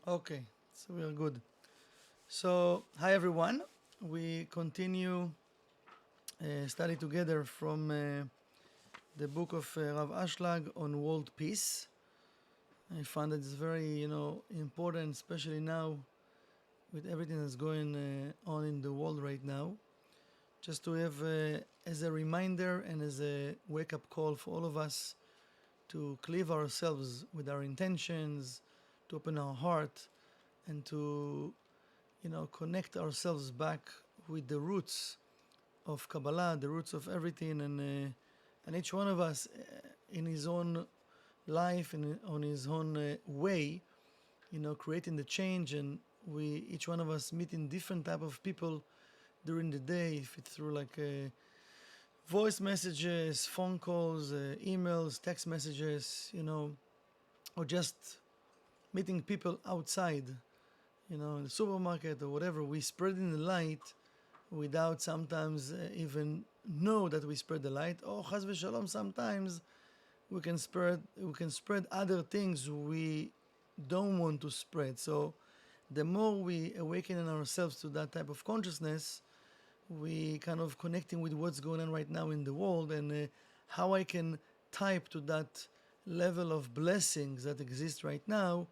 Okay, so we are good. So, hi everyone. We continue study together from the book of Rav Ashlag on world peace. I find that it's very, important, especially now with everything that's going on in the world right now. Just to have as a reminder and as a wake-up call for all of us to cleave ourselves with our intentions, to open our heart, and to connect ourselves back with the roots of Kabbalah, the roots of everything, and each one of us in his own life and on his own way, creating the change, and we each one of us meeting different type of people during the day, if it's through like voice messages, phone calls, emails, text messages, or just meeting people outside, in the supermarket or whatever. We spreading the light without sometimes even know that we spread the light. Or chas v'shalom, sometimes we can spread other things we don't want to spread. So the more we awaken in ourselves to that type of consciousness, we kind of connecting with what's going on right now in the world, and how I can type to that level of blessings that exist right now.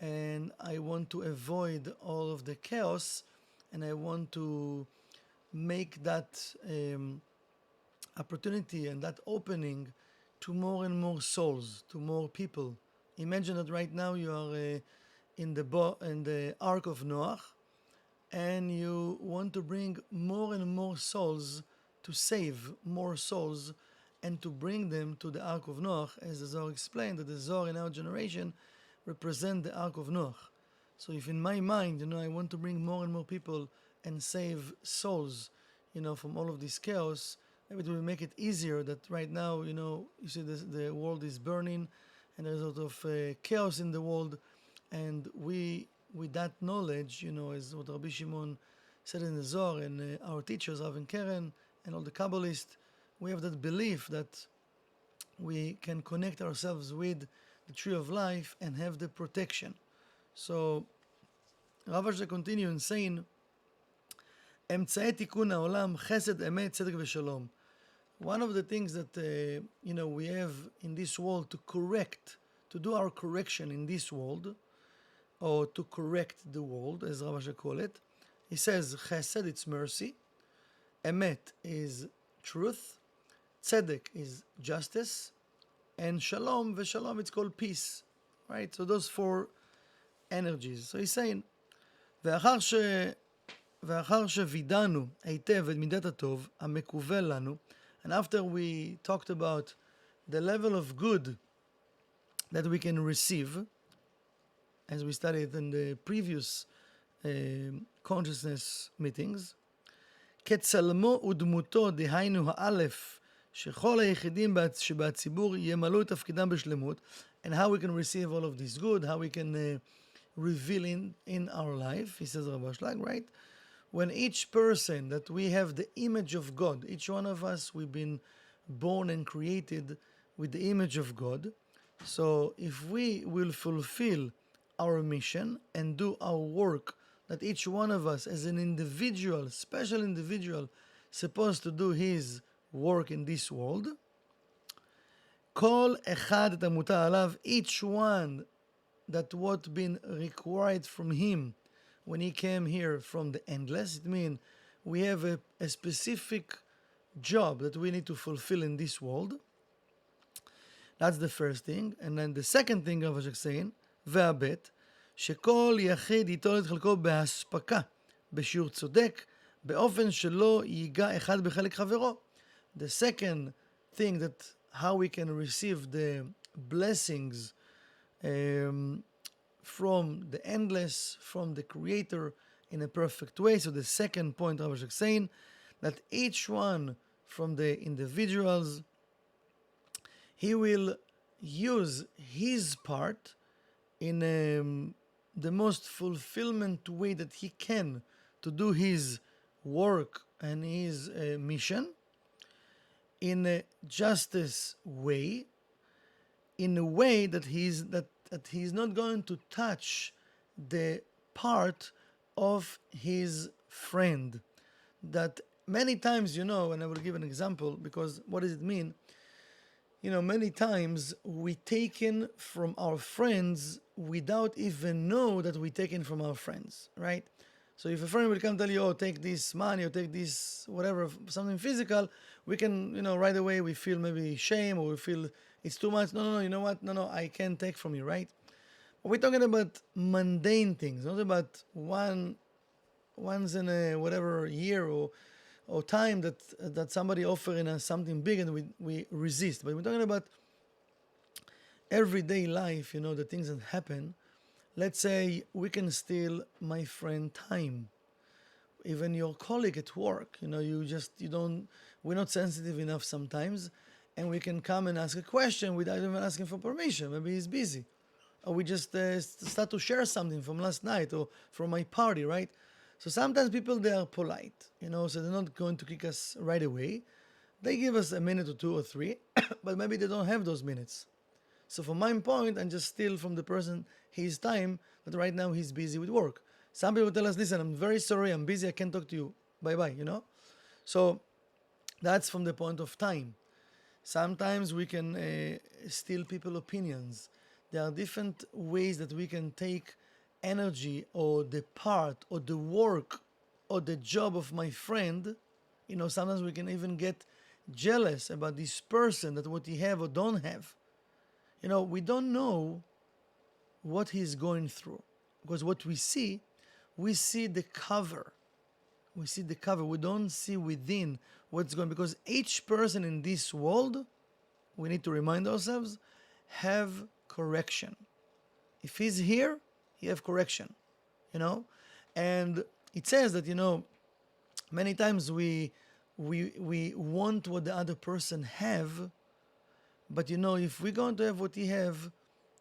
And I want to avoid all of the chaos, and I want to make that opportunity and that opening to more and more souls, to more people. Imagine that right now you are in the Ark of Noah, and you want to bring more and more souls, to save more souls, and to bring them to the Ark of Noah, as the Zohar explained, that the Zohar in our generation represent the Ark of Noah. So if in my mind, I want to bring more and more people and save souls, from all of this chaos, maybe it will make it easier that right now, you see the world is burning, and there's a lot of chaos in the world, and we, with that knowledge, as what Rabbi Shimon said in the Zohar, and our teachers, Rav and Keren, and all the Kabbalists, we have that belief that we can connect ourselves with the tree of life and have the protection. So Rav Ashlag continue in saying, אמצעי תיקון העולם, חסד, אמת, צדק ושלום. One of the things that we have in this world to do our correction in this world, or to correct the world, as Rav Ashlag call it, he says chesed, it's mercy, emet is truth, tzedek is justice, and shalom, v'shalom, it's called peace, right? So those four energies. So he's saying, ואחר שווידענו היטב את מידת הטוב המקובל לנו, and after we talked about the level of good that we can receive, as we studied in the previous consciousness meetings, כצלמו ודמותו, דהיינו האלף, שכל היחידים שבציבור ימלאו את תפקידם בשלמות, and how we can receive all of this good, how we can reveal in our life, he says Rav Ashlag, right? When each person that we have the image of God, each one of us, we've been born and created with the image of God. So if we will fulfill our mission and do our work that each one of us as an individual, special individual, supposed to do his work in this world, כל אחד את המוטל עליו, each one that what been required from him when he came here from the endless, it means we have a specific job that we need to fulfill in this world. That's the first thing. And then the second thing Rav Ashlag saying, והבית, שכל יחיד ייטול את חלקו בהספקה, בשיעור צודק, באופן שלא ייגע אחד בחלק חברו. The second thing, that how we can receive the blessings from the endless, from the creator in a perfect way. So the second point Rav Ashlag saying, that each one from the individuals, he will use his part in the most fulfillment way that he can to do his work and his mission in a justice way, in a way that he's not going to touch the part of his friend. That many times, and I will give an example, because what does it mean? Many times we taken from our friends without even know that we taken from our friends, right? So if a friend will come tell you, oh, take this money or take this whatever, something physical, we can, right away we feel maybe shame, or we feel it's too much. No, no, no, you know what? No, no, I can't take from you, right? We're talking about mundane things, not about once in a whatever year or time that somebody offering us something big and we resist. But we're talking about everyday life, the things that happen. Let's say we can steal my friend time, even your colleague at work. We're not sensitive enough sometimes, and we can come and ask a question without even asking for permission. Maybe he's busy, or we just start to share something from last night or from my party, right? So sometimes people, they are polite, so they're not going to kick us right away. They give us a minute or two or three, but maybe they don't have those minutes. So from my point, I just steal from the person his time, that right now he's busy with work. Some people tell us, listen, I'm very sorry, I'm busy, I can't talk to you. Bye-bye. So that's from the point of time. Sometimes we can steal people's opinions. There are different ways that we can take energy or the part or the work or the job of my friend. Sometimes we can even get jealous about this person, that what he have or don't have. We don't know what he's going through, because what we see the cover. We see the cover. We don't see within what's going, because each person in this world, we need to remind ourselves, have correction. If he's here, he have correction, and it says that many times we want what the other person have, but if we're going to have what he have,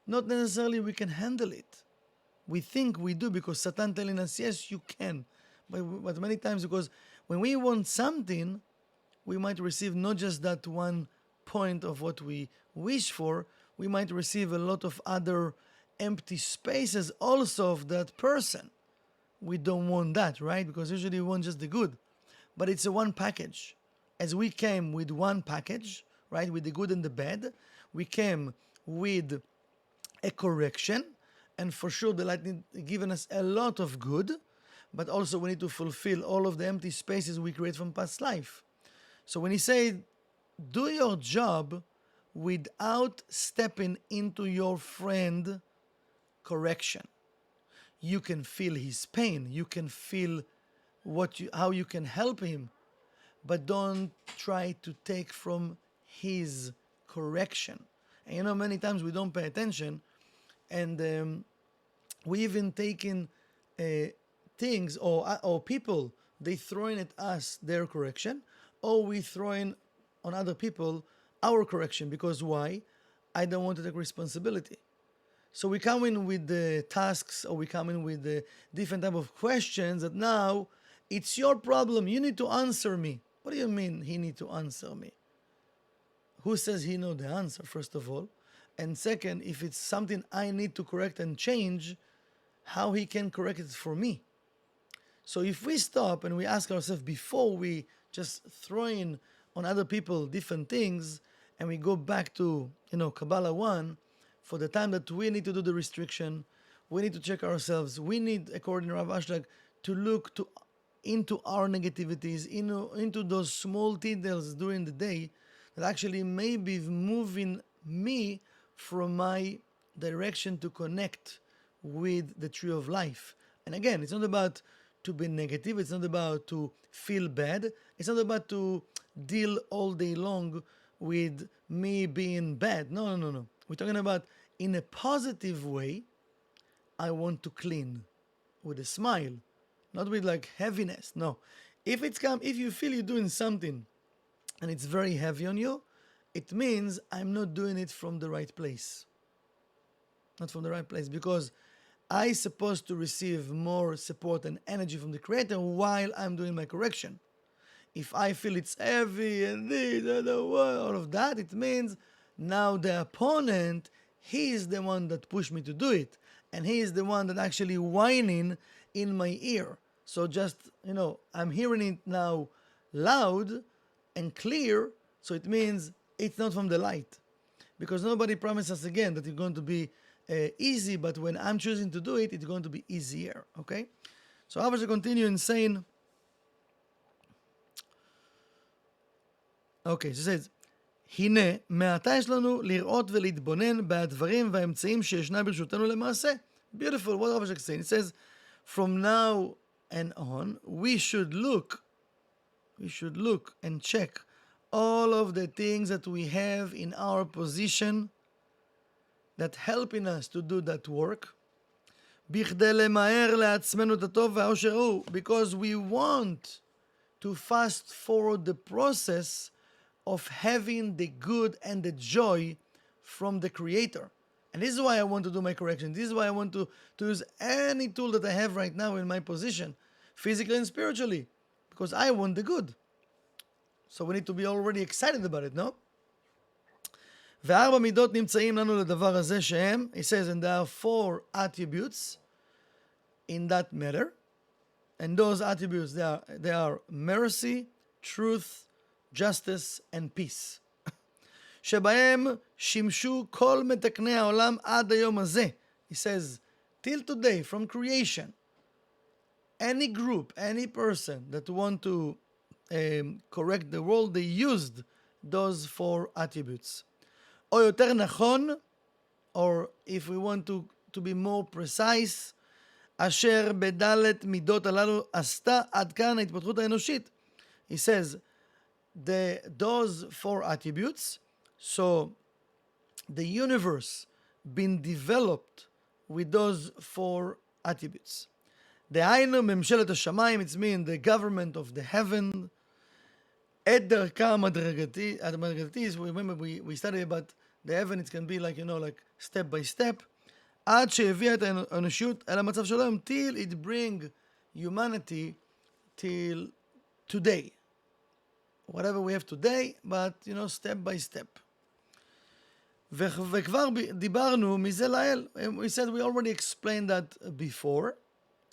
not necessarily we can handle it. We think we do, because Satan telling us, yes, you can. But many times, because when we want something, we might receive not just that one point of what we wish for, we might receive a lot of other empty spaces also of that person. We don't want that, right? Because usually we want just the good. But it's a one package. As we came with one package, right, with the good and the bad, we came with a correction, and for sure the light given us a lot of good, but also we need to fulfill all of the empty spaces we create from past life. So when he said, do your job without stepping into your friend correction. You can feel his pain, you can feel how you can help him, but don't try to take from his correction. And many times we don't pay attention, and we even taking things or people, they throwing at us their correction, or we throwing on other people our correction. Because why? I don't want to take responsibility. So we come in with the tasks, or we come in with the different type of questions that now it's your problem. You need to answer me. What do you mean he need to answer me? Who says he know the answer, first of all? And second, if it's something I need to correct and change, how he can correct it for me? So if we stop and we ask ourselves before we just throw in on other people different things, and we go back to Kabbalah 1, for the time that we need to do the restriction, we need to check ourselves. We need, according to Rav Ashlag, to look into our negativities, into those small details during the day that actually may be moving me from my direction to connect with the tree of life. And again, it's not about to be negative, it's not about to feel bad, it's not about to deal all day long with me being bad. No. We're talking about, in a positive way, I want to clean with a smile, not with like heaviness. No. If you feel you're doing something and it's very heavy on you, it means I'm not doing it from the right place. Not from the right place, because I'm supposed to receive more support and energy from the Creator while I'm doing my correction. If I feel it's heavy and this and all of that, it means now the opponent, he is the one that pushed me to do it. and he is the one that actually whining in my ear. So just, I'm hearing it now loud and clear, so it means it's not from the light. Because nobody promises again that it's going to be easy, but when I'm choosing to do it, it's going to be easier, okay? So I will continue in saying, okay, she says, הנה, מעתה יש לנו לראות ולהתבונן בדברים והאמצעים שישנה ברשותנו למעשה. Beautiful, what Rav Shek saying? It says, from now and on, we should look and check all of the things that we have in our position that helping us to do that work. בכדי למהר לעצמנו את הטוב והאושר ההוא, because we want to fast forward the process of having the good and the joy from the Creator. And this is why I want to do my correction. This is why I want to use any tool that I have right now in my position, physically and spiritually, because I want the good. So we need to be already excited about it, no? וארבע מידות נמצאים לנו לדבר הזה שהם, he says, and there are 4 attributes in that matter, and those attributes, they are mercy, truth, justice, and peace. שבהם שימשו כל מתקני העולם עד היום הזה. He says, till today, from creation, any group, any person that want to correct the world, they used those 4 attributes. או יותר נכון, or if we want to be more precise, אשר בדלת מידות הללו עשתה עד כאן ההתפתחות האנושית. He says, those 4 attributes, so the universe been developed with those 4 attributes. דהיינו ממשלת השמיים, it's mean the government of the heaven, את דרכה המדרגתית, remember we studied about the heaven, it can be like, like step by step, עד שהביאה את האנושיות אל המצב של היום, till it bring humanity till today. Whatever we have today, but, step by step. וכבר דיברנו מזה לאל. We said we already explained that before,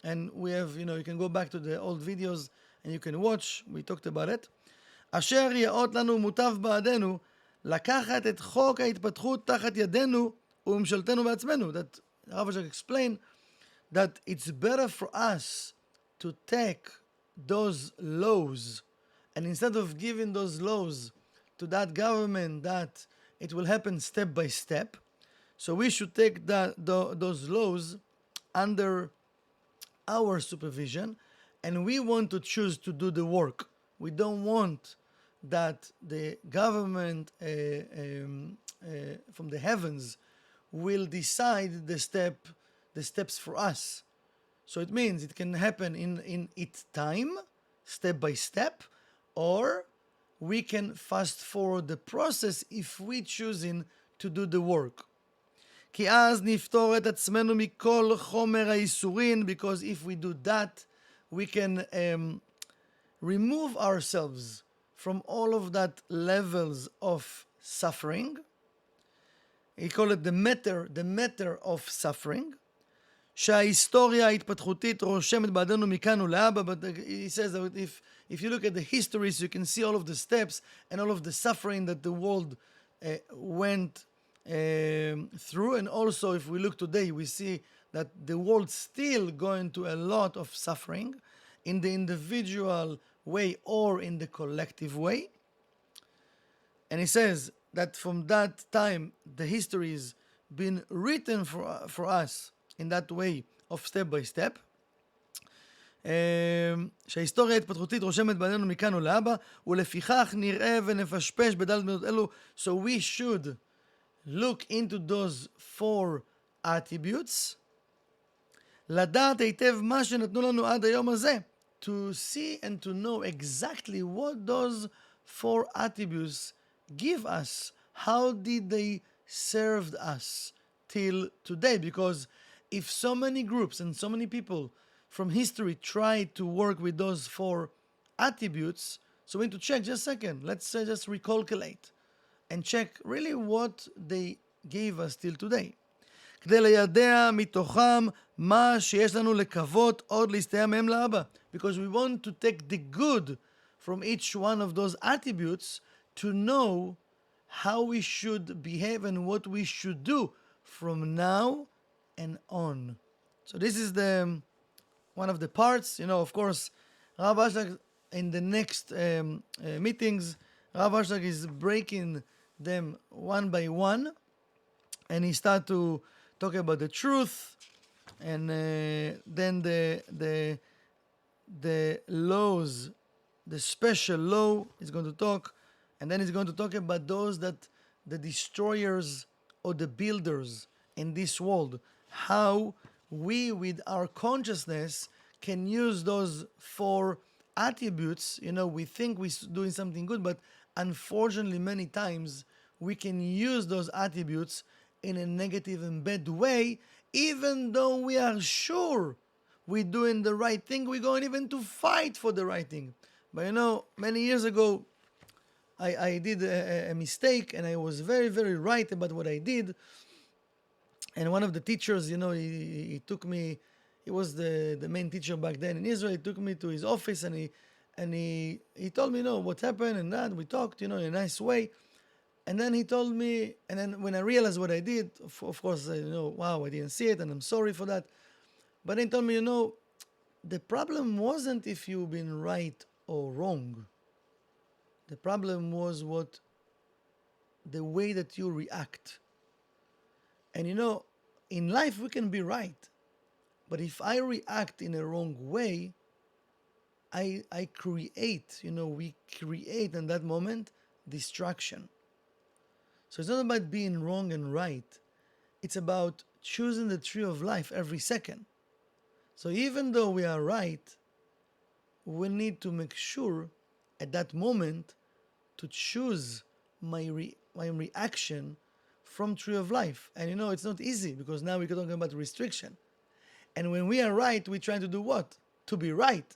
and we have, you can go back to the old videos and you can watch, we talked about it. אשר יאות לנו מוטב בעדנו, לקחת את חוק ההתפתחות תחת ידינו וממשלתנו בעצמנו. That Rav Shek explained that it's better for us to take those laws, and instead of giving those laws to that government, that it will happen step by step, so we should take those laws under our supervision, and we want to choose to do the work. We don't want that the government from the heavens will decide the steps for us. So it means it can happen in its time, step by step, or we can fast forward the process if we choosing to do the work. כי אז נפתור את עצמנו מכל חומר האיסורין, because if we do that, we can remove ourselves from all of that levels of suffering. He called it the matter of suffering. שההיסטוריה ההתפתחותית רושמת בעדנו מכאן ולהבא, but he says that if you look at the histories, you can see all of the steps and all of the suffering that the world went through, and also if we look today, we see that the world still going to a lot of suffering in the individual way or in the collective way. And he says that from that time, the history has been written for us in that way of step by step. שההיסטוריה ההתפתחותית רושמת בעדינו מכאן ולהבא, ולפיכך נראה ונפשפש בדלת מידות אלו. So we should look into those 4 attributes, לדעת היטב מה שנתנו לנו עד היום הזה, to see and to know exactly what those 4 attributes give us. How did they serve us till today? Because if so many groups and so many people from history try to work with those 4 attributes, so we need to check, just a second, let's just recalculate and check really what they gave us till today. כדי לידע מתוכם מה שיש לנו לקוות עוד להסתייע מהם לאבא. Because we want to take the good from each one of those attributes to know how we should behave and what we should do from now and on. So this is the one of the parts. Of course, Rav Ashlag in the next meetings, Rav Ashlag is breaking them one by one, and he start to talk about the truth, and then the laws, the special law is going to talk, and then he's going to talk about those that the destroyers or the builders in this world, how we with our consciousness can use those four attributes. We think we're doing something good, but unfortunately many times we can use those attributes in a negative and bad way, even though we are sure we're doing the right thing. We're going even to fight for the right thing. But many years ago, I did a mistake, and I was very, very right about what I did. And one of the teachers, he took me. He was the main teacher back then in Israel. He took me to his office, and he told me, what happened, and that we talked, in a nice way. And then he told me, and then when I realized what I did, of course, wow, I didn't see it, and I'm sorry for that. But then he told me, the problem wasn't if you've been right or wrong. The problem was the way that you react. And in life we can be right, but if I react in a wrong way, I create, we create in that moment distraction. So it's not about being wrong and right. It's about choosing the tree of life every second. So even though we are right, we need to make sure at that moment to choose my reaction from tree of life. And it's not easy, because now we're talking about restriction. And when we are right, we're trying to do what? To be right.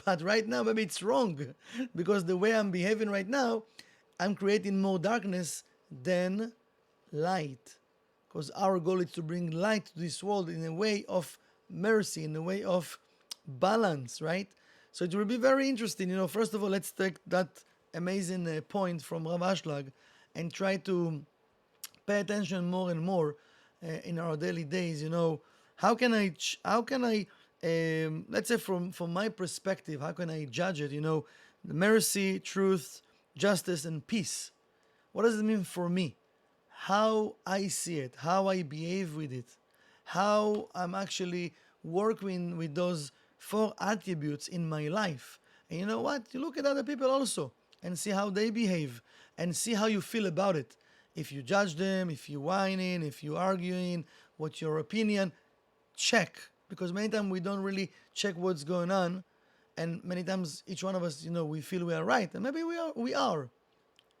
But right now, maybe it's wrong, because the way I'm behaving right now, I'm creating more darkness than light. Because our goal is to bring light to this world in a way of mercy, in a way of balance, right? So it will be very interesting. First of all, let's take that amazing point from Rav Ashlag and try to pay attention more and more in our daily days. How can I let's say from my perspective, how can I judge it? The mercy, truth, justice, and peace. What does it mean for me? How I see it, how I behave with it, how I'm actually working with those four attributes in my life. And you know what? You look at other people also and see how they behave and see how you feel about it. If you judge them, if you're whining, if you're arguing, what's your opinion? Check. Because many times we don't really check what's going on. And many times each one of us, we feel we are right. And maybe we are.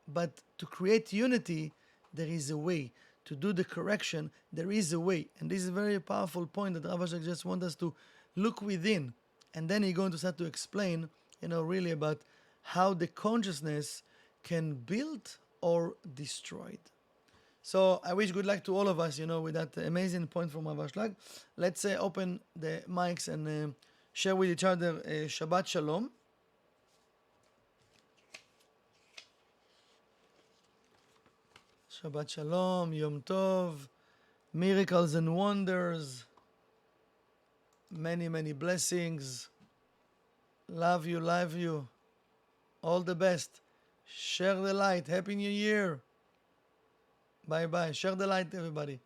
But to create unity, there is a way. To do the correction, there is a way. And this is a very powerful point that Rav Ashlag just wants us to look within. And then he's going to start to explain, really about how the consciousness can build or destroy it. So I wish good luck to all of us, with that amazing point from Rav Ashlag. Let's open the mics and share with each other Shabbat Shalom. Shabbat Shalom, Yom Tov, miracles and wonders, many, many blessings. Love you. All the best. Share the light. Happy New Year. Bye-bye. Share the light, everybody.